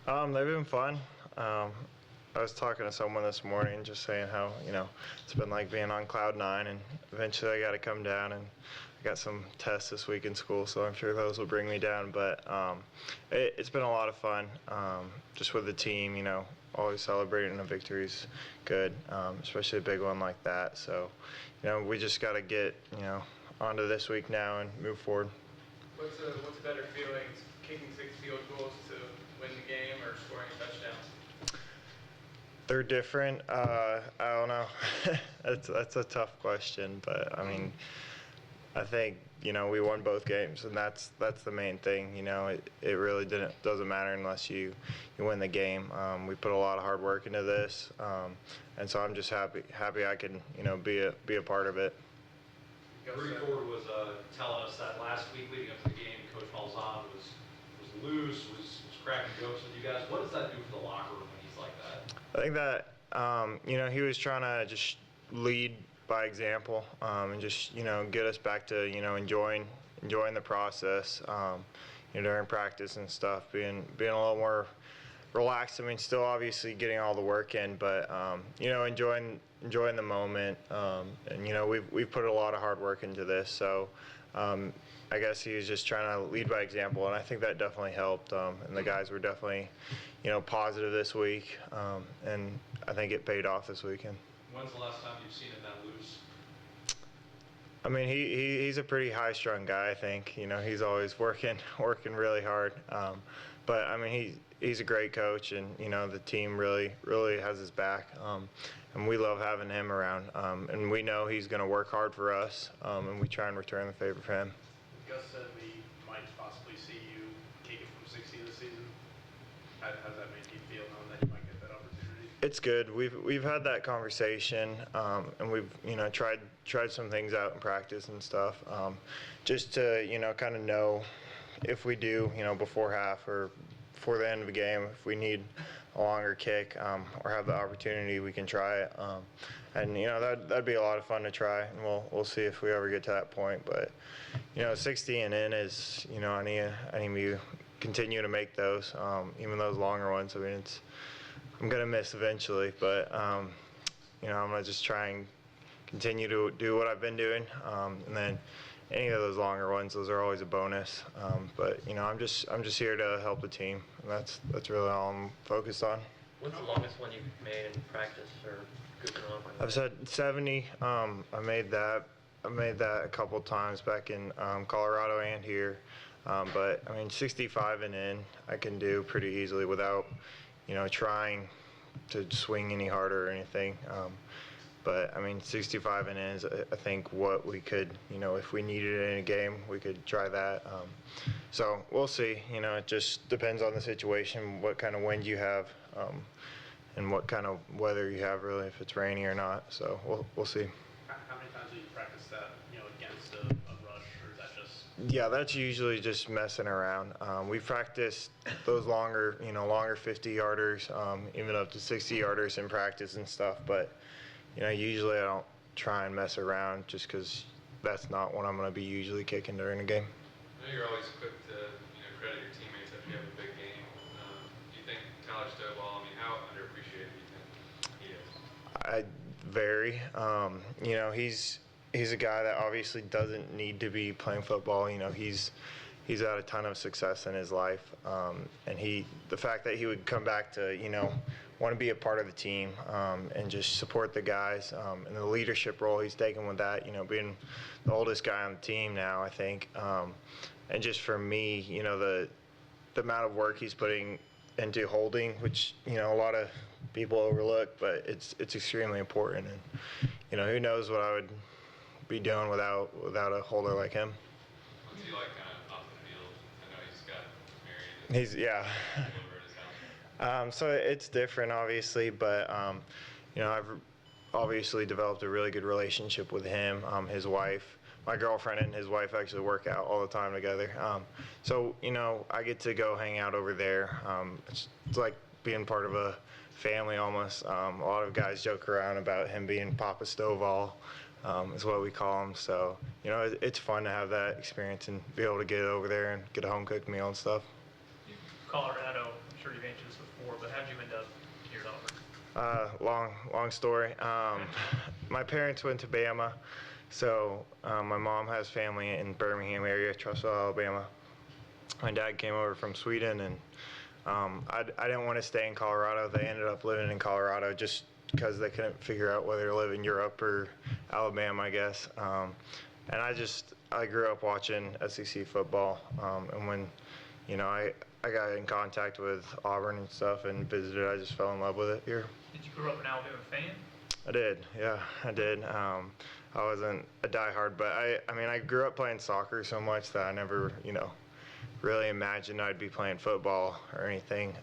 They've been fun. I was talking to someone this morning, just saying how it's been like being on cloud nine, and eventually I got to come down, and I got some tests this week in school, so I'm sure those will bring me down. But it's been a lot of fun, just with the team. Always celebrating a victory is good, especially a big one like that. So, we just got to get onto this week now and move forward. What's a better feeling, kicking 6 field goals to win the game or scoring a touchdown? They're different. I don't know. That's a tough question, but I mean, I think we won both games, and that's the main thing. It really doesn't matter unless you win the game. We put a lot of hard work into this, and so I'm just happy I can be a part of it. Bree Ford was telling us that last week leading up to the game, Coach Malzahn was loose, was cracking jokes with you guys. What does that do for the locker room when he's like that? I think that he was trying to just lead by example, and just get us back to enjoying the process, during practice and stuff, being a little more relaxed. I mean, still obviously getting all the work in, but enjoying the moment. And we've put a lot of hard work into this, so I guess he was just trying to lead by example, and I think that definitely helped. And the guys were definitely positive this week, and I think it paid off this weekend. When's the last time you've seen him that loose? I mean, he's a pretty high-strung guy. I think he's always working really hard. But I mean, he's a great coach, and the team really has his back. And we love having him around. And we know he's going to work hard for us. And we try and return the favor for him. Gus said we might possibly see you take it from 60 this season. How does that make you feel, knowing that you might get that opportunity? It's good. We've had that conversation, and we've tried some things out in practice and stuff, just to kind of know if we do before half or before the end of the game, if we need a longer kick or have the opportunity, we can try it. And that'd be a lot of fun to try, and we'll see if we ever get to that point. But 60 and in is I need me to continue to make those, even those longer ones. I mean, I'm gonna miss eventually, but I'm gonna just try and continue to do what I've been doing, and then any of those longer ones, those are always a bonus. But I'm just here to help the team, and that's really all I'm focused on. What's the longest one you've made in practice or goofing off? I've said 70. I made that a couple times back in Colorado and here. But I mean, 65 and in, I can do pretty easily without trying to swing any harder or anything. But I mean, 65 and in is, I think, what we could, if we needed it in a game, we could try that. So we'll see. It just depends on the situation, what kind of wind you have, and what kind of weather you have, really, if it's rainy or not. So we'll see. How many times do you practice that, against a rush, or is that just? Yeah, that's usually just messing around. We practice those longer 50-yarders, even up to 60-yarders in practice and stuff. But usually I don't try and mess around, just because that's not what I'm going to be usually kicking during a game. I know you're always quick to credit your teammates after you have a big game. Do you think Tyler Stovall, how underappreciated do you think he is? Very. He's a guy that obviously doesn't need to be playing football. He's had a ton of success in his life, and the fact that he would come back to want to be a part of the team, and just support the guys, and the leadership role he's taken with that, being the oldest guy on the team now, I think, and just for me, the amount of work he's putting into holding, which a lot of people overlook, but it's extremely important. And who knows what I would be doing without a holder like him. What's he like kind of off the field? I know he's got married. He's over at his house. So it's different, obviously, but I've obviously developed a really good relationship with him. His wife, my girlfriend, and his wife actually work out all the time together. So I get to go hang out over there. It's like being part of a family almost. A lot of guys joke around about him being Papa Stovall, is what we call him. So it's fun to have that experience and be able to get over there and get a home cooked meal and stuff. Colorado, I'm sure you've answered this Long story. My parents went to Bama, so my mom has family in Birmingham area, Trussville, Alabama. My dad came over from Sweden, and I didn't want to stay in Colorado. They ended up living in Colorado just because they couldn't figure out whether to live in Europe or Alabama, I guess. And I grew up watching SEC football, and when I got in contact with Auburn and stuff and visited, I just fell in love with it here. Did you grow up an Alabama fan? I did, yeah, I did. I wasn't a diehard, but I grew up playing soccer so much that I never, really imagined I'd be playing football or anything.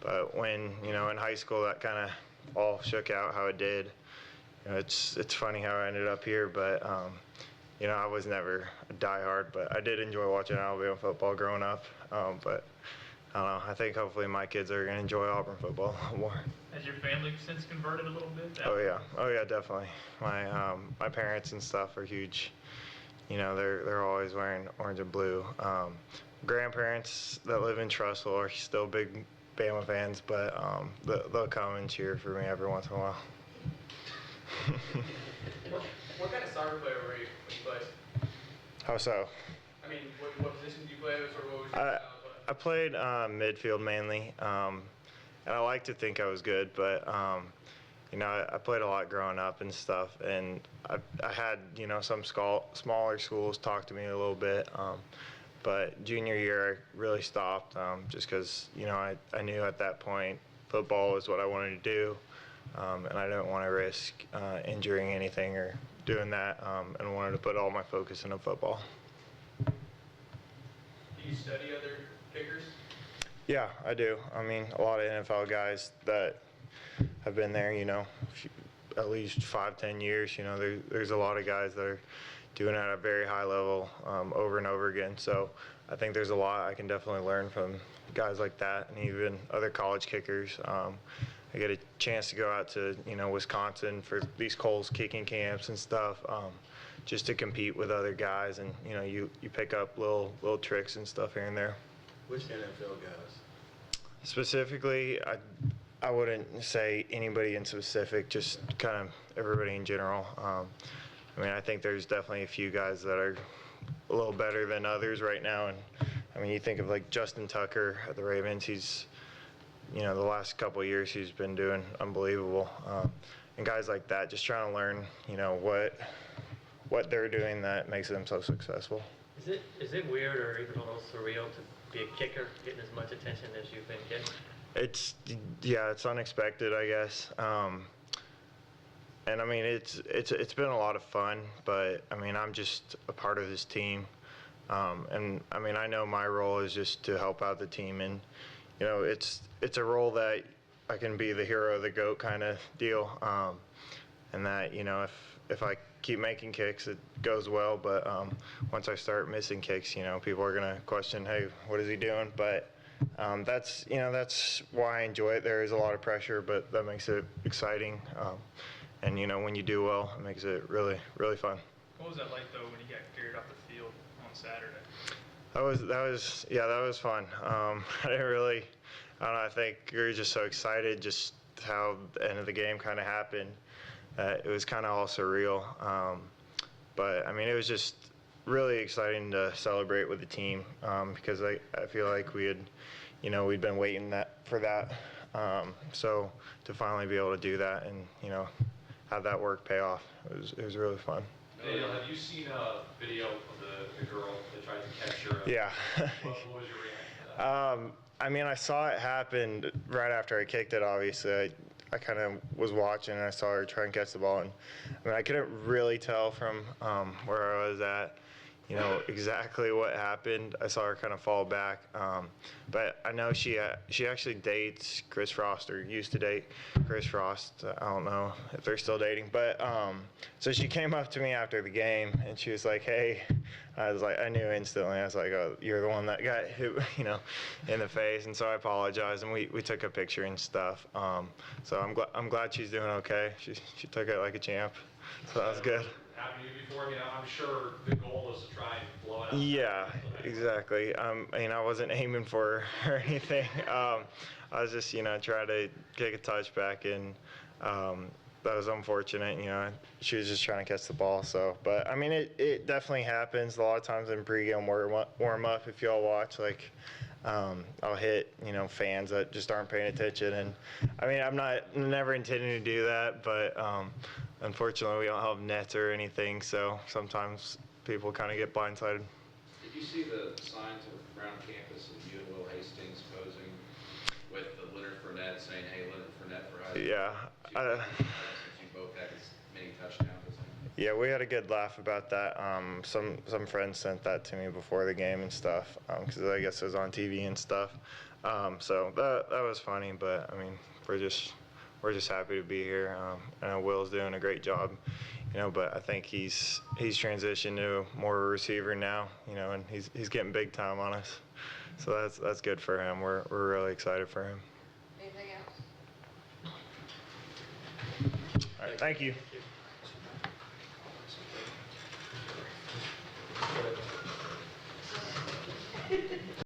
But when, in high school, that kind of all shook out how it did. It's funny how I ended up here, but I was never a diehard, but I did enjoy watching Alabama football growing up. But I don't know. I think hopefully my kids are going to enjoy Auburn football a lot more. Has your family since converted a little bit? Oh yeah, definitely. My parents and stuff are huge. They're always wearing orange and blue. Grandparents that live in Trussville are still big Bama fans, but they'll come and cheer for me every once in a while. What kind of soccer player were you when you played? How so? I mean, what position did you play, or what was your style of play? I played midfield mainly, and I like to think I was good, but I played a lot growing up and stuff, and I had some smaller schools talk to me a little bit, but junior year I really stopped just because I knew at that point football was what I wanted to do, and I didn't want to risk injuring anything or doing that, and wanted to put all my focus into football. Do you study other kickers? Yeah, I do. I mean, a lot of NFL guys that have been there, at least 5-10 years. There's a lot of guys that are doing it at a very high level over and over again. So I think there's a lot I can definitely learn from guys like that, and even other college kickers. I get a chance to go out to Wisconsin for these Coles kicking camps and stuff, just to compete with other guys, and you pick up little tricks and stuff here and there. Which NFL guys? Specifically, I wouldn't say anybody in specific, just kind of everybody in general. I think there's definitely a few guys that are a little better than others right now, and you think of like Justin Tucker at the Ravens. He's the last couple of years he's been doing unbelievable, and guys like that, just trying to learn what they're doing that makes them so successful. Is it weird or even a little surreal to be a kicker, getting as much attention as you've been getting? It's unexpected, I guess. And it's been a lot of fun, but I'm just a part of this team, and I know my role is just to help out the team, and it's a role that I can be the hero of the GOAT kind of deal, and that if I keep making kicks, it goes well, but once I start missing kicks, people are gonna question, hey, what is he doing? But that's why I enjoy it. There is a lot of pressure, but that makes it exciting, and when you do well, it makes it really, really fun. What was that like though when you got carried off the field on Saturday? That was fun. I didn't really, I don't know, I think we were just so excited just how the end of the game kind of happened. It was kind of all surreal, but it was just really exciting to celebrate with the team, because I feel like we'd been waiting for that, so to finally be able to do that and have that work pay off, it was really fun. Daniel, have you seen a video of the girl that tried to catch your? Yeah. What was your reaction to that? I saw it happen right after I kicked it. Obviously, I kind of was watching and I saw her try and catch the ball, and I couldn't really tell from where I was at, exactly what happened. I saw her kind of fall back, but I know she actually dates Chris Frost, or used to date Chris Frost. I don't know if they're still dating, but so she came up to me after the game and she was like, "Hey," I was like, I knew instantly. I was like, "Oh, you're the one that got hit, in the face," and so I apologized and we took a picture and stuff. So I'm glad she's doing okay. She took it like a champ, so that was good. happened to you before? I mean, I'm sure the goal was to try and blow it out. Yeah, exactly. I mean, I wasn't aiming for or anything. I was just, trying to kick a touchback, and that was unfortunate. She was just trying to catch the ball. So, but I mean, it definitely happens a lot of times in pregame warm up. If y'all watch, like, I'll hit, fans that just aren't paying attention. And I mean, I'm never intending to do that, but unfortunately, we don't have nets or anything. So sometimes people kind of get blindsided. Did you see the signs around campus of you and Will Hastings posing with the Leonard Fournette saying, "Hey, Leonard Fournette for Heisman"? Yeah. Since you both had as many touchdowns as him. Yeah, we had a good laugh about that. Some friends sent that to me before the game and stuff, because I guess it was on TV and stuff. So that was funny, but I mean, we're just happy to be here. I know Will's doing a great job, but I think he's transitioned to more of a receiver now, and he's getting big time on us. So that's good for him. We're really excited for him. Anything else? All right, thank you.